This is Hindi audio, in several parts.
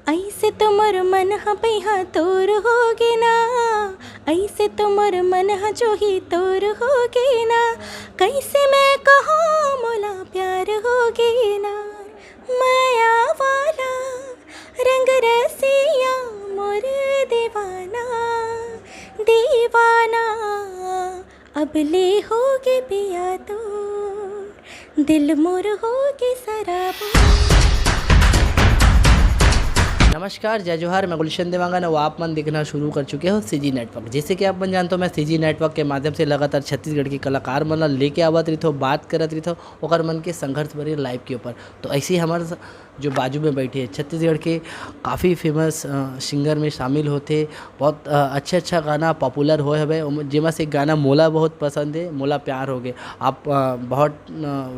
ऐसे तो मोर मन ह पहिया तोर होगे ना, ऐसे तो मोर मन ह जो ही तोर होगे ना, कैसे मैं कहूँ मोला प्यार होगे ना। माया वाला रंग रसिया मोर दीवाना, दीवाना अब ले होगे पिया तो, दिल मोर होगे सराबा। नमस्कार, जय जोहार। मैं गुलशन देवांगन और आप मन देखना शुरू कर चुके हो सीजी नेटवर्क। जैसे कि आप मन जानते हो, मैं सीजी नेटवर्क के माध्यम से लगातार छत्तीसगढ़ के कलाकार मन ला लेके आवत रही थो, बात करत रही थो ओकर मन के संघर्ष भरे लाइव के ऊपर। तो ऐसे ही हमारे जो बाजू में बैठे हैं छत्तीसगढ़ के काफ़ी फेमस सिंगर में शामिल होते, बहुत अच्छा गाना पॉपुलर होए हवे, जेमा से एक गाना मोला बहुत पसंद है, मोला प्यार हो गए। आप बहुत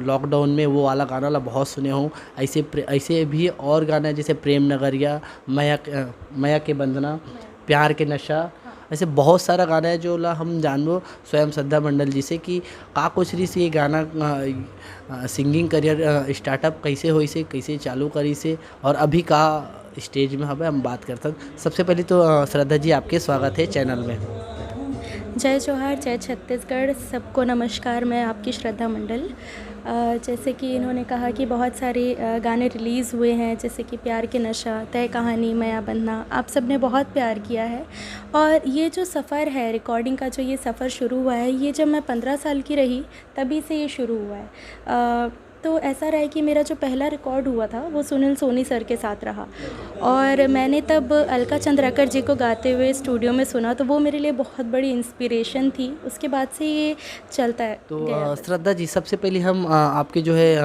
लॉकडाउन में वो वाला गाना ला बहुत सुने हो। ऐसे भी और गाना जैसे प्रेम नगरिया, मया के बंधना, प्यार के नशा, ऐसे बहुत सारा गाना है जो ला हम जानबो स्वयं श्रद्धा मंडल जी से कि का कुछ रही से ये गाना सिंगिंग करियर स्टार्टअप कैसे होई से, कैसे चालू करी से और अभी का स्टेज में हमें हम बात करते हैं। सबसे पहले तो श्रद्धा जी, आपके स्वागत है चैनल में। जय जोहार, जय छत्तीसगढ़, सबको नमस्कार। मैं आपकी श्रद्धा मंडल। जैसे कि इन्होंने कहा कि बहुत सारे गाने रिलीज़ हुए हैं, जैसे कि प्यार के नशा, तय कहानी, मया बंधना, आप सब ने बहुत प्यार किया है। और ये जो सफ़र है रिकॉर्डिंग का, जो ये सफ़र शुरू हुआ है, ये जब मैं 15 साल की रही तभी से ये शुरू हुआ है। तो ऐसा रहा है कि मेरा जो पहला रिकॉर्ड हुआ था वो सुनील सोनी सर के साथ रहा, और मैंने तब अलका चंद्राकर जी को गाते हुए स्टूडियो में सुना, तो वो मेरे लिए बहुत बड़ी इंस्पिरेशन थी। उसके बाद से ये चलता है तो श्रद्धा जी, सबसे पहले हम आपके जो है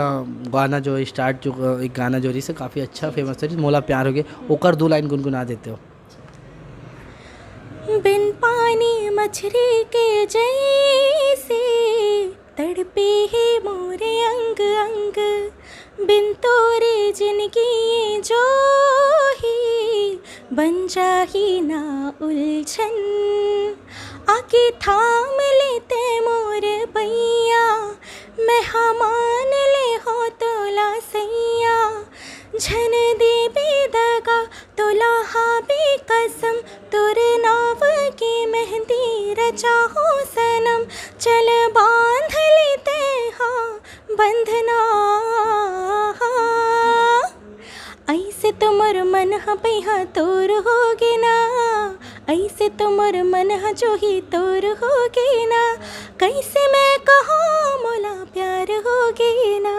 गाना जो स्टार्ट जो एक गाना जो रही से काफ़ी अच्छा फेमस है, मोला प्यार हो गए, ओकर 2 लाइन गुनगुना देते हो। बिन पानी मछली के जैसे तड़पे है मोरे अंग अंग, बिन तोरे जिनकी जो ही बन जाही ना उलझन, आके थाम लेते मोर बैया, मैं मान ले हो तोला सैया, झन दे बेदगा तोला हाबे कसम, तुर नाव की मेहंदी रचाहो सनम, चल बांध लेते हाँ बंधना। ऐसे तो मोर मन ह पहिया तोर होगे ना, ऐसे तो मोर मन ह जो ही तोर होगे ना, कैसे मैं कहूँ मोला प्यार होगे ना।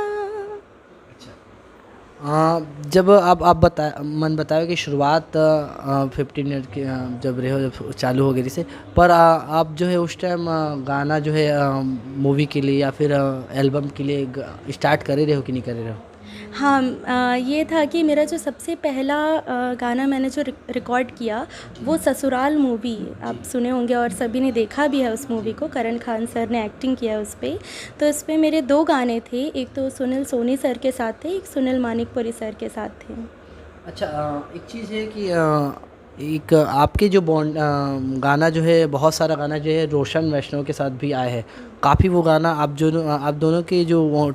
जब आप बताओ कि शुरुआत 15 मिनट की जब रहे हो, जब चालू हो गई से, पर आप जो है उस टाइम गाना जो है मूवी के लिए या फिर एल्बम के लिए स्टार्ट करे रहे हो कि नहीं करे रहे हो? हाँ, ये था कि मेरा जो सबसे पहला गाना मैंने जो रिकॉर्ड किया वो ससुराल मूवी, आप सुने होंगे और सभी ने देखा भी है उस मूवी को। करण खान सर ने एक्टिंग किया उस पर। तो इस पर मेरे 2 गाने थे, एक तो सुनील सोनी सर के साथ थे, एक सुनील मानिकपुरी सर के साथ थे। अच्छा, एक चीज़ है कि एक आपके जो गाना जो है, बहुत सारा गाना जो है रोशन वैष्णव के साथ भी आए हैं। काफ़ी वो गाना आप दोनों के जो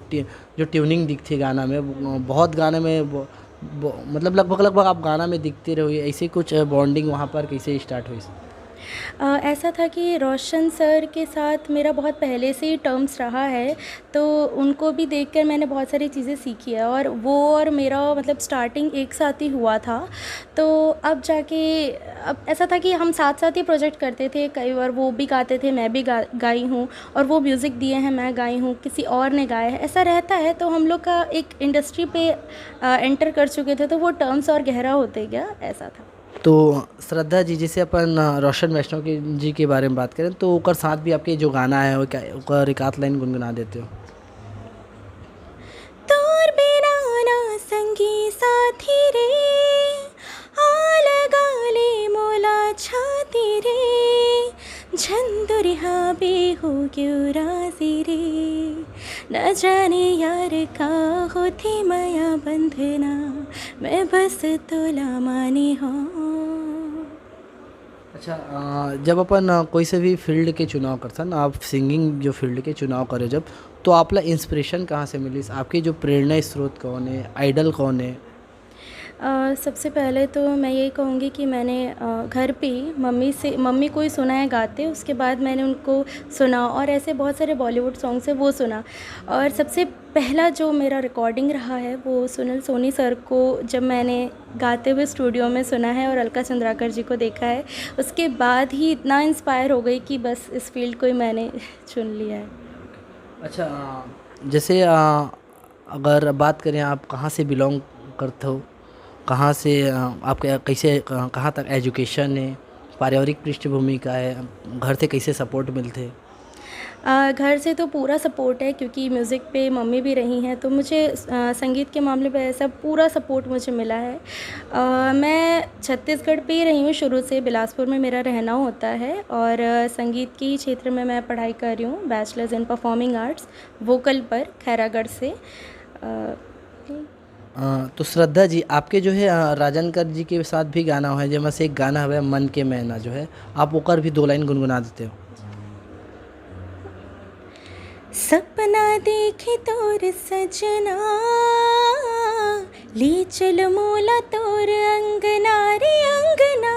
ट्यूनिंग दिखती है गाना में, बहुत गाने में मतलब लगभग आप गाना में दिखते रहोगे। ऐसे कुछ बॉन्डिंग वहाँ पर कैसे स्टार्ट हुई? ऐसा था कि रोशन सर के साथ मेरा बहुत पहले से ही टर्म्स रहा है, तो उनको भी देखकर मैंने बहुत सारी चीज़ें सीखी है, और वो और मेरा मतलब स्टार्टिंग एक साथ ही हुआ था। तो अब जाके अब ऐसा था कि हम साथ साथ ही प्रोजेक्ट करते थे, कई बार वो भी गाते थे, मैं भी गाई हूँ, और वो म्यूज़िक दिए हैं, मैं गाई हूँ, किसी और ने गाया है, ऐसा रहता है। तो हम लोग का एक इंडस्ट्री पे एंटर कर चुके थे, तो वो टर्म्स और गहरा होते गया, ऐसा था। तो श्रद्धा जी, जैसे अपन रोशन वैष्णव के जी के बारे में बात करें, तो ओकर साथ भी आपके जो गाना है वो क्या ओकर एक आध लाइन गुनगुना देते हो? तोर बिना ना संगी साथी रे, आ लगा ले मोला छाती रे, झंदुरिहा बे हो क्यों राजी रे, न जाने यार का होती माया बंधना, मैं बस तोला मानी हूँ। अच्छा, जब अपन कोई से भी फील्ड के चुनाव करते हैं, आप सिंगिंग जो फील्ड के चुनाव करे जब, तो आपला इंस्पिरेशन कहाँ से मिली? आपके जो प्रेरणा स्रोत कौन है, आइडल कौन है? सबसे पहले तो मैं यही कहूँगी कि मैंने घर पे ही मम्मी को ही सुना है गाते, उसके बाद मैंने उनको सुना और ऐसे बहुत सारे बॉलीवुड सॉन्ग्स हैं वो सुना। और सबसे पहला जो मेरा रिकॉर्डिंग रहा है वो सुनील सोनी सर को जब मैंने गाते हुए स्टूडियो में सुना है और अलका चंद्राकर जी को देखा है, उसके बाद ही इतना इंस्पायर हो गई कि बस इस फील्ड को ही मैंने चुन लिया है। अच्छा, जैसे अगर बात करें आप कहाँ से बिलोंग करते हो, कहाँ से आपके कैसे कहाँ तक एजुकेशन है, पारिवारिक पृष्ठभूमि का है, घर से कैसे सपोर्ट मिलते हैं? घर से तो पूरा सपोर्ट है क्योंकि म्यूज़िक पे मम्मी भी रही हैं, तो मुझे संगीत के मामले पे ऐसा पूरा सपोर्ट मुझे मिला है। मैं छत्तीसगढ़ पे ही रही हूँ शुरू से, बिलासपुर में मेरा रहना होता है और संगीत के ही क्षेत्र में मैं पढ़ाई कर रही हूँ, bachelors in performing arts vocal पर खैरागढ़ से। तो श्रद्धा जी, आपके जो है राजनकर जी के साथ भी गाना है, जैसे से एक गाना है मन के मैना जो है, आप ओकर भी 2 लाइन गुनगुना देते हो? सपना देखे तोर सजना, ले चल मोला तोर अंगना रे अंगना।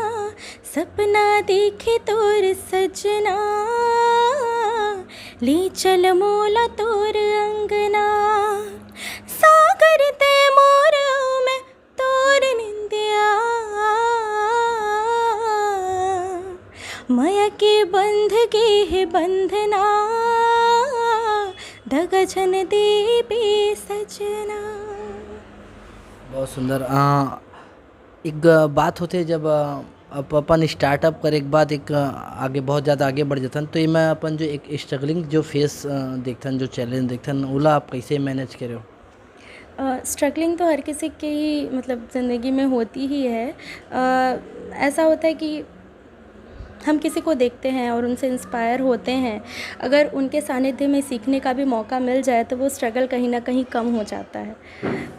सपना देखे तोर सजना, ले चल मोला तोर अंगना। सागर ते मोर में तोर निंदिया, माया के बंध के है बंधना, दगा छन दे बे सजना। बहुत सुंदर। एक बात होती है जब अपन स्टार्टअप करे के बाद एक आगे बहुत ज़्यादा आगे बढ़ जातन, तो इमें अपन जो एक स्ट्रगलिंग जो फेस देखथन, जो चैलेंज देखथन, ओला आप कैसे मैनेज करे हो? स्ट्रगलिंग तो हर किसी के ही मतलब ज़िंदगी में होती ही है। ऐसा होता है कि हम किसी को देखते हैं और उनसे इंस्पायर होते हैं, अगर उनके सानिध्य में सीखने का भी मौका मिल जाए तो वो स्ट्रगल कहीं ना कहीं कम हो जाता है।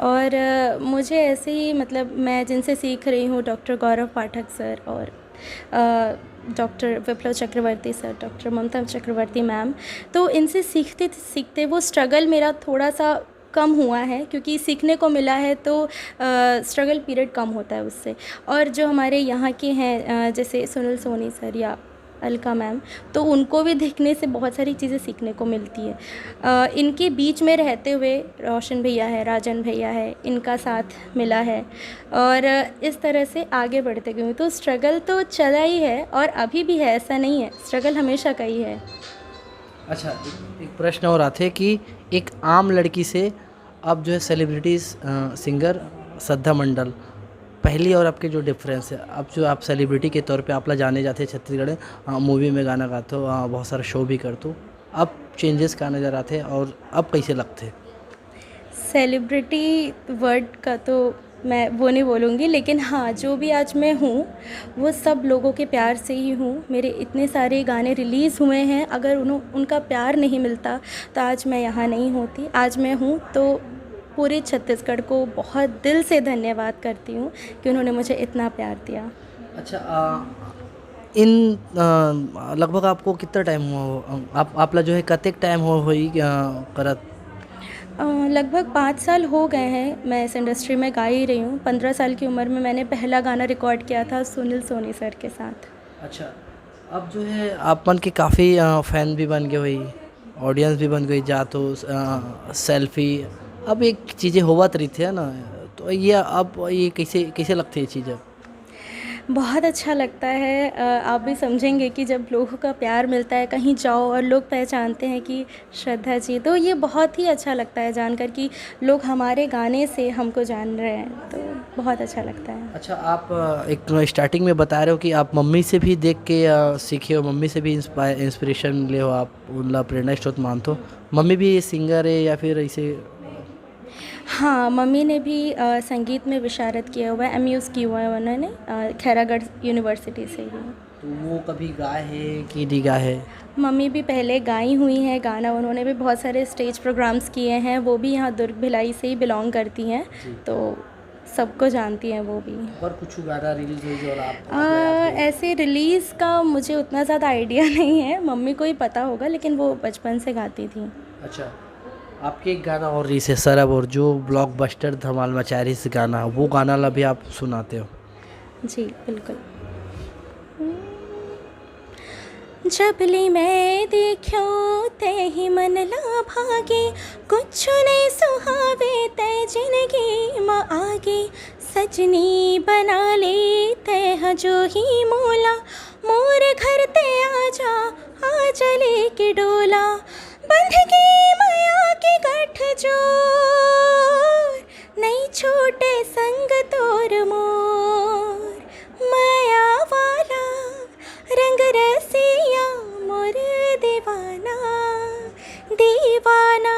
और मुझे ऐसे ही मतलब मैं जिनसे सीख रही हूँ, डॉक्टर गौरव पाठक सर और डॉक्टर विप्लव चक्रवर्ती सर, डॉक्टर ममता चक्रवर्ती मैम, तो इनसे सीखते सीखते वो स्ट्रगल मेरा थोड़ा सा कम हुआ है क्योंकि सीखने को मिला है, तो स्ट्रगल पीरियड कम होता है उससे। और जो हमारे यहाँ के हैं जैसे सुनील सोनी सर या अलका मैम, तो उनको भी देखने से बहुत सारी चीज़ें सीखने को मिलती है। इनके बीच में रहते हुए रोशन भैया है, राजन भैया है, इनका साथ मिला है और इस तरह से आगे बढ़ते गए। तो स्ट्रगल तो चला ही है और अभी भी है, ऐसा नहीं है, स्ट्रगल हमेशा का ही है। अच्छा, एक प्रश्न और आते कि एक आम लड़की से अब जो है सेलिब्रिटीज़ सिंगर श्रद्धा मंडल, पहली और आपके जो डिफरेंस है, अब जो आप सेलिब्रिटी के तौर पे आपला जाने जाते हैं छत्तीसगढ़, मूवी में गाना गाते हो, बहुत सारा शो भी करते हो, अब चेंजेस का नज़र आते हैं और अब कैसे लगते? सेलिब्रिटी वर्ड का तो मैं वो नहीं बोलूँगी, लेकिन हाँ, जो भी आज मैं हूँ वो सब लोगों के प्यार से ही हूँ। मेरे इतने सारे गाने रिलीज़ हुए हैं, अगर उनका प्यार नहीं मिलता तो आज मैं यहाँ नहीं होती। आज मैं हूँ तो पूरे छत्तीसगढ़ को बहुत दिल से धन्यवाद करती हूँ कि उन्होंने मुझे इतना प्यार दिया। अच्छा, लगभग आपको कितना टाइम हुआ हो, आपला जो है कतेक टाइम हो करत? लगभग 5 साल हो गए हैं मैं इस इंडस्ट्री में गा ही रही हूँ। 15 साल की उम्र में मैंने पहला गाना रिकॉर्ड किया था सुनील सोनी सर के साथ। अच्छा, अब जो है आप मन के काफ़ी फ़ैन भी बन गए हुई, ऑडियंस भी बन गई, जा तो सेल्फी अब एक चीज़ें होवत रही थी ना, तो ये अब ये कैसे कैसे लगती है चीज़? अब बहुत अच्छा लगता है। आप भी समझेंगे कि जब लोगों का प्यार मिलता है, कहीं जाओ और लोग पहचानते हैं कि श्रद्धा जी, तो ये बहुत ही अच्छा लगता है जानकर कि लोग हमारे गाने से हमको जान रहे हैं, तो बहुत अच्छा लगता है। अच्छा, आप एक स्टार्टिंग में बता रहे हो कि आप मम्मी से भी देख के सीखे हो, मम्मी से भी इंस्पिरेशन ले हो, आप उनका प्रेरणा स्रोत मानते हो। मम्मी भी सिंगर है या फिर ऐसे? हाँ, मम्मी ने भी संगीत में विशारद किया हुआ है, एमयूज़ की हुआ है उन्होंने खैरागढ़ यूनिवर्सिटी से ही। तो वो कभी गाए है कि नहीं गाए है? मम्मी भी पहले गाई हुई हैं गाना, उन्होंने भी बहुत सारे स्टेज प्रोग्राम्स किए हैं, वो भी यहाँ दुर्ग भिलाई से ही बिलोंग करती हैं, तो सबको जानती हैं वो भी। और कुछ गाना रिलीज हुई जो और आप ऐसे रिलीज़ का मुझे उतना ज़्यादा आइडिया नहीं है, मम्मी को ही पता होगा, लेकिन वो बचपन से गाती थी। अच्छा, आपके एक गाना और रिलीज है सरब और जो ब्लॉकबस्टर धमाल मचा रही इस गाना वो गाना ला भी आप सुनाते हो। जी बिल्कुल। जबली मैं देखो ते ही मन ला भागे, कुछ नहीं सुहावे ते जिंदगी में आगे। सजनी बना ले ते हजो ही मोला, मोर घर ते आजा आजा लेके डोला। बंधगी माया के गठ जोर, नहीं छोटे संग तोर मोर। माया वाला रंग रसिया मोर दीवाना, दीवाना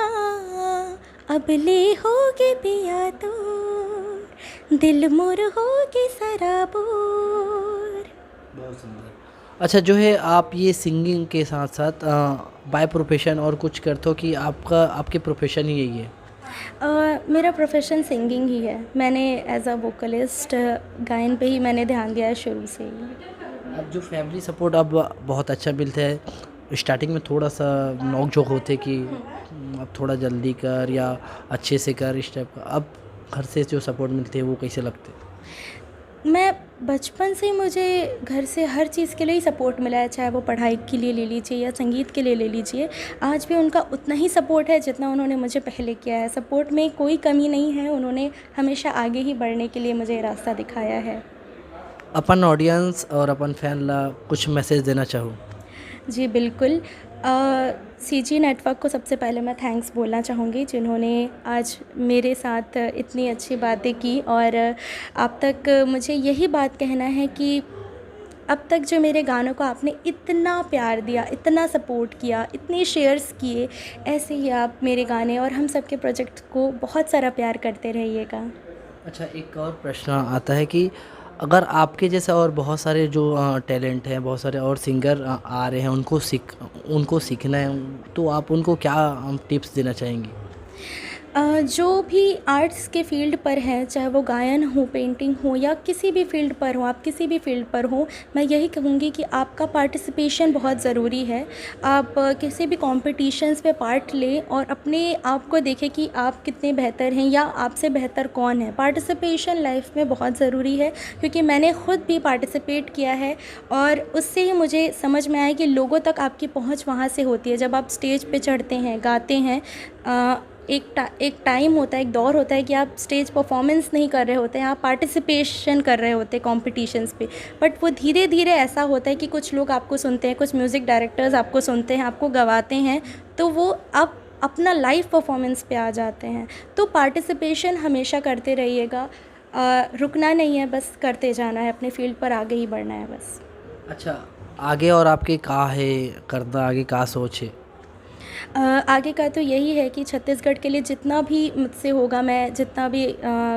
अब ले होगे पिया तोर, दिल मोर होगे सराबोर। बहुत सुंदर। अच्छा जो है आप ये सिंगिंग के साथ साथ बाय प्रोफेशन और कुछ करते हो कि आपका आपके प्रोफेशन ही यही है? मेरा प्रोफेशन सिंगिंग ही है। मैंने एज अ वोकलिस्ट गायन पे ही मैंने ध्यान दिया है शुरू से ही। अब जो फैमिली सपोर्ट अब बहुत अच्छा मिलता है, स्टार्टिंग में थोड़ा सा नोक झोंक होते कि अब थोड़ा जल्दी कर या अच्छे से कर इस टाइप का, अब घर से जो सपोर्ट मिलते हैं वो कैसे लगते हैं? मैं बचपन से ही मुझे घर से हर चीज़ के लिए ही सपोर्ट मिला है, चाहे वो पढ़ाई के लिए ले लीजिए या संगीत के लिए ले लीजिए। आज भी उनका उतना ही सपोर्ट है जितना उन्होंने मुझे पहले किया है। सपोर्ट में कोई कमी नहीं है, उन्होंने हमेशा आगे ही बढ़ने के लिए मुझे रास्ता दिखाया है। अपन ऑडियंस और अपन फैन ला कुछ मैसेज देना चाहूँ? जी बिल्कुल। सीजी नेटवर्क को सबसे पहले मैं थैंक्स बोलना चाहूँगी जिन्होंने आज मेरे साथ इतनी अच्छी बातें की। और अब तक मुझे यही बात कहना है कि अब तक जो मेरे गानों को आपने इतना प्यार दिया, इतना सपोर्ट किया, इतने शेयर्स किए, ऐसे ही आप मेरे गाने और हम सबके प्रोजेक्ट को बहुत सारा प्यार करते रहिएगा। अच्छा एक और प्रश्न आता है कि अगर आपके जैसे और बहुत सारे जो टैलेंट हैं, बहुत सारे और सिंगर आ रहे हैं, उनको सीखना है, तो आप उनको क्या टिप्स देना चाहेंगी? जो भी आर्ट्स के फील्ड पर हैं, चाहे वो गायन हो, पेंटिंग हो या किसी भी फील्ड पर हो, आप किसी भी फील्ड पर हो, मैं यही कहूँगी कि आपका पार्टिसिपेशन बहुत ज़रूरी है। आप किसी भी कॉम्पिटिशन्स पे पार्ट लें और अपने आप को देखें कि आप कितने बेहतर हैं या आपसे बेहतर कौन है। पार्टिसिपेशन लाइफ में बहुत ज़रूरी है, क्योंकि मैंने ख़ुद भी पार्टिसिपेट किया है और उससे ही मुझे समझ में आया कि लोगों तक आपकी पहुँच वहाँ से होती है। जब आप स्टेज पे चढ़ते हैं, गाते हैं, एक टाइम होता है, एक दौर होता है कि आप स्टेज परफॉर्मेंस नहीं कर रहे होते हैं, आप पार्टिसिपेशन कर रहे होते हैं कॉम्पिटिशन्स पे। बट वो धीरे धीरे ऐसा होता है कि कुछ लोग आपको सुनते हैं, कुछ म्यूज़िक डायरेक्टर्स आपको सुनते हैं, आपको गवाते हैं, तो वो अब अपना लाइव परफॉर्मेंस पे आ जाते हैं। तो पार्टिसिपेशन हमेशा करते रहिएगा, रुकना नहीं है, बस करते जाना है, अपने फील्ड पर आगे ही बढ़ना है बस। अच्छा आगे और आपके का है करना, आगे का सोच है? आगे का तो यही है कि छत्तीसगढ़ के लिए जितना भी मुझसे होगा, मैं जितना भी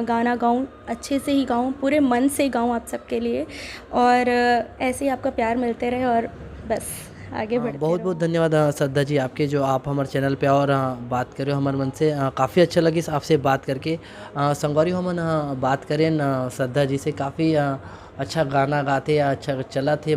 गाना गाऊं अच्छे से ही गाऊं, पूरे मन से गाऊं आप सबके लिए, और ऐसे ही आपका प्यार मिलते रहे और बस आगे बढ़ते बहुत बहुत धन्यवाद श्रद्धा जी आपके, जो आप हमारे चैनल पे और बात करें हमारे मन से काफ़ी अच्छा लगी आपसे बात करके। संगवारी हम बात करें श्रद्धा जी से, काफ़ी अच्छा गाना गाते, अच्छा चला थे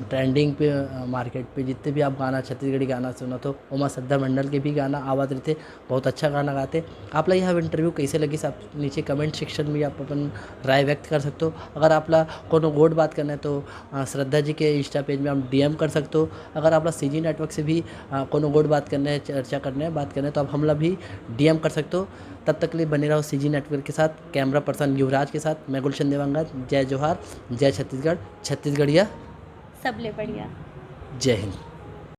ट्रेंडिंग पे मार्केट पे। जितने भी आप गाना छत्तीसगढ़ी गाना सुना तो उमा श्रद्धा मंडल के भी गाना आवाज़ रहते, बहुत अच्छा गाना गाते। आप ला यह इंटरव्यू कैसे लगी आप नीचे कमेंट सेक्शन में आप अपन राय व्यक्त कर सकते हो। अगर आप ला कोनो गोड बात करना है तो श्रद्धा जी के इंस्टा पेज में आप DM कर सकते हो। अगर आप ला सीजी नेटवर्क से भी कोनो गोड बात करना है, चर्चा करना है, बात करना है, तो आप हमला भी DM कर सकते हो। तब तक के लिए बने रहो सीजी नेटवर्क के साथ। कैमरा पर्सन युवराज के साथ मैं गुलशन देवांगन। जय जोहार, जय छत्तीसगढ़, छत्तीसगढ़िया सबले बढ़िया। जय हिंद।